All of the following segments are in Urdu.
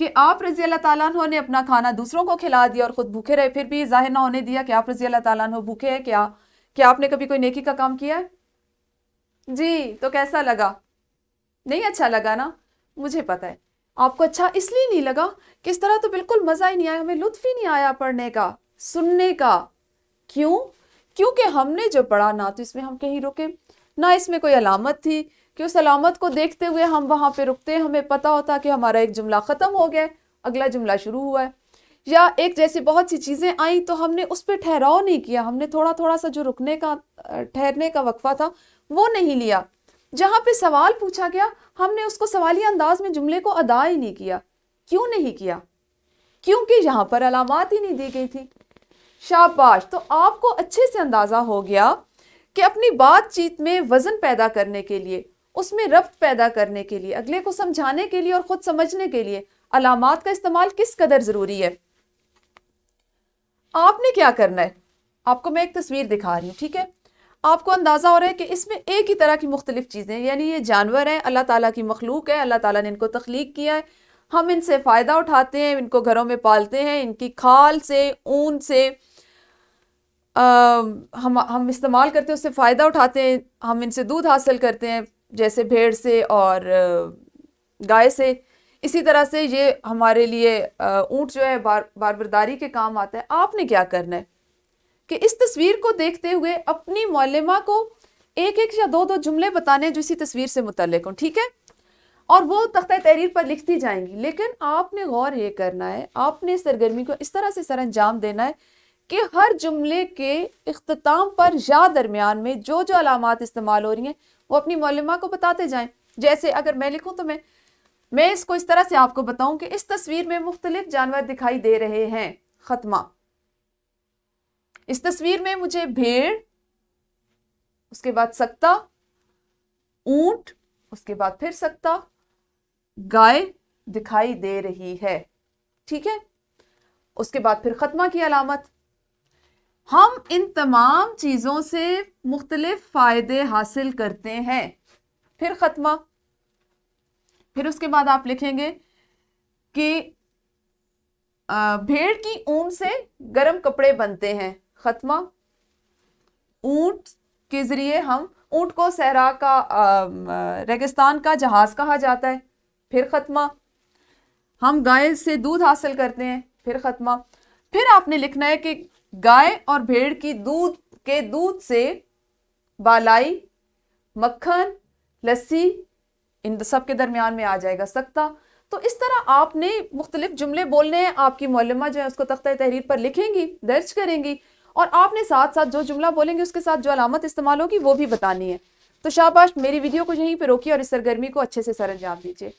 کہ آپ رضی اللہ تعالیٰ عنہ نے اپنا کھانا دوسروں کو کھلا دیا اور خود بھوکے رہے، پھر بھی ظاہر نہ ہونے دیا کہ آپ رضی اللہ تعالیٰ عنہ بھوکے ہیں. کیا آپ نے کبھی کوئی نیکی کا کام کیا ہے؟ جی، تو کیسا لگا؟ نہیں اچھا لگا نا؟ مجھے پتا ہے آپ کو اچھا اس لیے نہیں لگا کہ اس طرح تو بالکل مزہ ہی نہیں آیا، ہمیں لطف ہی نہیں آیا پڑھنے کا، سننے کا. کیوں؟ کیونکہ ہم نے جو پڑھا نہ تو اس میں ہم کہیں رکے، نہ اس میں کوئی علامت تھی کہ اس علامت کو دیکھتے ہوئے ہم وہاں پہ رکتے، ہمیں پتا ہوتا کہ ہمارا ایک جملہ ختم ہو گیا، اگلا جملہ شروع ہوا ہے. یا ایک جیسی بہت سی چیزیں آئیں تو ہم نے اس پہ ٹھہراؤ نہیں کیا، ہم نے تھوڑا تھوڑا سا جو رکنے کا ٹھہرنے کا وقفہ تھا وہ نہیں لیا. جہاں پہ سوال پوچھا گیا ہم نے اس کو سوالی انداز میں جملے کو ادا ہی نہیں کیا. کیوں نہیں کیا؟ کیونکہ یہاں پر علامات ہی نہیں دی گئی تھی. شاباش. تو آپ کو اچھے سے اندازہ ہو گیا کہ اپنی بات چیت میں وزن پیدا کرنے کے لیے، اس میں ربط پیدا کرنے کے لیے، اگلے کو سمجھانے کے لیے اور خود سمجھنے کے لیے علامات کا استعمال کس قدر ضروری ہے. آپ نے کیا کرنا ہے؟ آپ کو میں ایک تصویر دکھا رہی ہوں، ٹھیک ہے؟ آپ کو اندازہ ہو رہا ہے کہ اس میں ایک ہی طرح کی مختلف چیزیں، یعنی یہ جانور ہیں، اللہ تعالیٰ کی مخلوق ہے، اللہ تعالیٰ نے ان کو تخلیق کیا ہے، ہم ان سے فائدہ اٹھاتے ہیں، ان کو گھروں میں پالتے ہیں، ان کی کھال سے، اون سے ہم استعمال کرتے ہیں، اس سے فائدہ اٹھاتے ہیں، ہم ان سے دودھ حاصل کرتے ہیں جیسے بھیڑ سے اور گائے سے. اسی طرح سے یہ ہمارے لیے اونٹ جو ہے باربرداری کے کام آتا ہے. آپ نے کیا کرنا ہے کہ اس تصویر کو دیکھتے ہوئے اپنی معلمہ کو ایک ایک یا دو جملے بتانے جو اسی تصویر سے متعلق ہوں، ٹھیک ہے؟ اور وہ تختہ تحریر پر لکھتی جائیں گی. لیکن آپ نے غور یہ کرنا ہے، آپ نے سرگرمی کو اس طرح سے سر انجام دینا ہے کہ ہر جملے کے اختتام پر یا درمیان میں جو علامات استعمال ہو رہی ہیں وہ اپنی معلمہ کو بتاتے جائیں. جیسے اگر میں لکھوں تو میں اس کو اس طرح سے آپ کو بتاؤں کہ اس تصویر میں مختلف جانور دکھائی دے رہے ہیں. ختمہ. اس تصویر میں مجھے بھیڑ، اس کے بعد سکتا، اونٹ، اس کے بعد پھر سکتا، گائے دکھائی دے رہی ہے، ٹھیک ہے؟ اس کے بعد پھر ختمہ کی علامت. ہم ان تمام چیزوں سے مختلف فائدے حاصل کرتے ہیں. پھر ختمہ. پھر اس کے بعد آپ لکھیں گے کہ بھیڑ کی اون سے گرم کپڑے بنتے ہیں. ختمہ. اونٹ کے ذریعے ہم، اونٹ کو صحرا کا ریگستان کا جہاز کہا جاتا ہے. پھر ختمہ. ہم گائے سے دودھ حاصل کرتے ہیں. پھر ختمہ. پھر آپ نے لکھنا ہے کہ گائے اور بھیڑ کی دودھ سے بالائی، مکھن، لسی، ان سب کے درمیان میں آ جائے گا سکتا. تو اس طرح آپ نے مختلف جملے بولنے ہیں. آپ کی معلمہ جو ہے اس کو تختہ تحریر پر لکھیں گی، درج کریں گی، اور آپ نے ساتھ ساتھ جو جملہ بولیں گے اس کے ساتھ جو علامت استعمال ہوگی وہ بھی بتانی ہے. تو شاباش. میری ویڈیو کو یہیں پہ روکیے اور اس سرگرمی کو اچھے سے سر انجام دیجیے.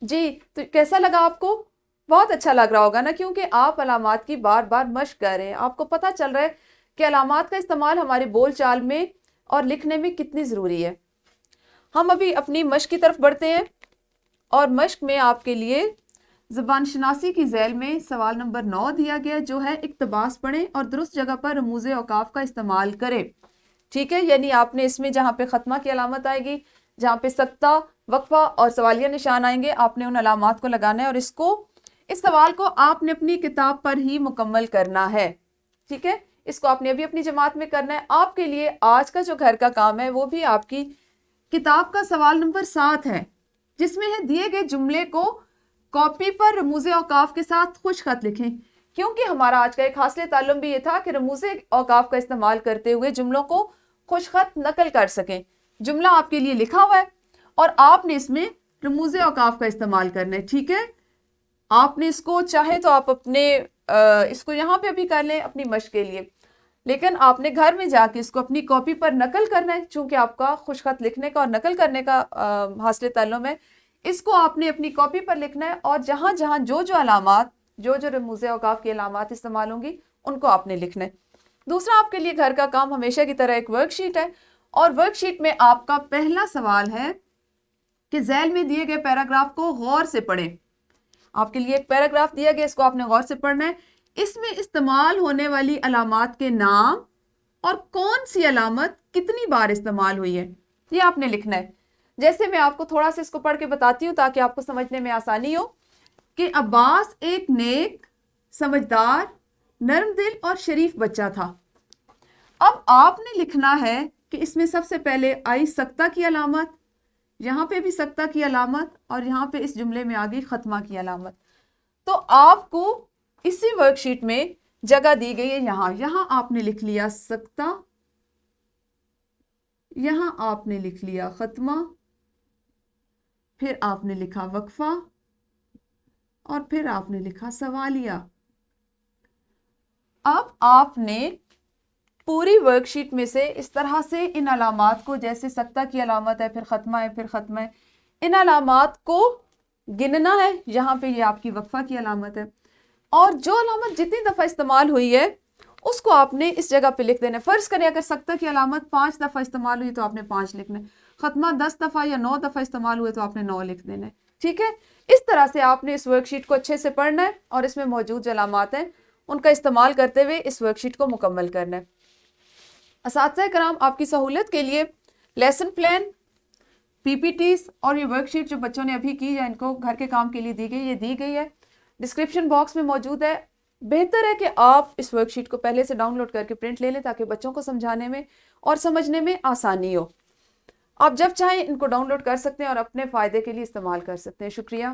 جی، تو کیسا لگا آپ کو؟ بہت اچھا لگ رہا ہوگا نا، کیونکہ آپ علامات کی بار بار مشق کر رہے ہیں. آپ کو پتہ چل رہا ہے کہ علامات کا استعمال ہمارے بول چال میں اور لکھنے میں کتنی ضروری ہے. ہم ابھی اپنی مشق کی طرف بڑھتے ہیں، اور مشق میں آپ کے لیے زبان شناسی کی ذیل میں سوال نمبر 9 دیا گیا، جو ہے اقتباس پڑھیں اور درست جگہ پر رموز اوقاف کا استعمال کریں. ٹھیک ہے؟ یعنی آپ نے اس میں جہاں پہ ختمہ کی علامت آئے گی، جہاں پہ سکتہ، وقفہ اور سوالیہ نشان آئیں گے، آپ نے ان علامات کو لگانا ہے، اور اس سوال کو آپ نے اپنی کتاب پر ہی مکمل کرنا ہے. ٹھیک ہے؟ اس کو آپ نے ابھی اپنی جماعت میں کرنا ہے. آپ کے لیے آج کا جو گھر کا کام ہے وہ بھی آپ کی کتاب کا سوال نمبر 7 ہے، جس میں ہے دیے گئے جملے کو کاپی پر رموز اوقاف کے ساتھ خوش خط لکھیں. کیونکہ ہمارا آج کا ایک حاصل تعلم بھی یہ تھا کہ رموز اوقاف کا استعمال کرتے ہوئے جملوں کو خوش خط نقل کر سکیں. جملہ آپ کے لیے لکھا ہوا ہے اور آپ نے اس میں رموز اوقاف کا استعمال کرنا ہے. ٹھیک ہے؟ آپ نے اس کو چاہے تو آپ اس کو یہاں پہ بھی کر لیں اپنی مشق کے لیے، لیکن آپ نے گھر میں جا کے اس کو اپنی کاپی پر نقل کرنا ہے. چونکہ آپ کا خوش خط لکھنے کا اور نقل کرنے کا حاصل تعلم ہے، اس کو آپ نے اپنی کاپی پر لکھنا ہے، اور جہاں جہاں جو علامات، جو رموز اوقاف کی علامات استعمال ہوں گی ان کو آپ نے لکھنا ہے. دوسرا آپ کے لیے گھر کا کام ہمیشہ کی طرح ایک ورک شیٹ ہے، اور ورک شیٹ میں آپ کا پہلا سوال ہے کہ ذیل میں دیے گئے پیراگراف کو غور سے پڑھیں. آپ کے لیے ایک پیراگراف دیا گیا، اس کو آپ نے غور سے پڑھنا ہے. اس میں استعمال ہونے والی علامات کے نام اور کون سی علامت کتنی بار استعمال ہوئی ہے یہ آپ نے لکھنا ہے. جیسے میں آپ کو تھوڑا سا اس کو پڑھ کے بتاتی ہوں تاکہ آپ کو سمجھنے میں آسانی ہو کہ عباس ایک نیک، سمجھدار، نرم دل اور شریف بچہ تھا۔ اب آپ نے لکھنا ہے کہ اس میں سب سے پہلے آئی سکتہ کی علامت، یہاں پہ بھی سکتہ کی علامت، اور یہاں پہ اس جملے میں آ گئی ختمہ کی علامت۔ تو آپ کو اسی ورک شیٹ میں جگہ دی گئی ہے، یہاں آپ نے لکھ لیا سکتہ، یہاں آپ نے لکھ لیا ختمہ، پھر آپ نے لکھا وقفہ، اور پھر آپ نے لکھا سوالیہ۔ اب آپ نے پوری ورک شیٹ میں سے اس طرح سے ان علامات کو، جیسے سکتہ کی علامت ہے، پھر ختمہ ہے، پھر ختمہ ہے، ان علامات کو گننا ہے۔ یہاں پہ یہ آپ کی وقفہ کی علامت ہے، اور جو علامت جتنی دفعہ استعمال ہوئی ہے اس کو آپ نے اس جگہ پہ لکھ دینا ہے۔ فرض کریں اگر سکتہ کی علامت 5 دفعہ استعمال ہوئی تو آپ نے 5 لکھنا ہے، ختمہ 10 دفعہ یا 9 دفعہ استعمال ہوئے تو آپ نے 9 لکھ دینا ہے، ٹھیک ہے؟ اس طرح سے آپ نے اس ورک شیٹ کو اچھے سے پڑھنا ہے، اور اس میں موجود جو علامات ہیں ان کا استعمال کرتے ہوئے اس ورک شیٹ کو مکمل کرنا ہے۔ اساتذہ کرام، آپ کی سہولت کے لیے لیسن پلان، پی پی ٹیز اور یہ ورک شیٹ جو بچوں نے ابھی کی یا ان کو گھر کے کام کے لیے دی گئی، یہ دی گئی ہے، ڈسکرپشن باکس میں موجود ہے۔ بہتر ہے کہ آپ اس ورک شیٹ کو پہلے سے ڈاؤن لوڈ کر کے پرنٹ لے لیں تاکہ بچوں کو سمجھانے میں اور سمجھنے میں آسانی ہو۔ آپ جب چاہیں ان کو ڈاؤن لوڈ کر سکتے ہیں اور اپنے فائدے کے لیے استعمال کر سکتے ہیں۔ شکریہ۔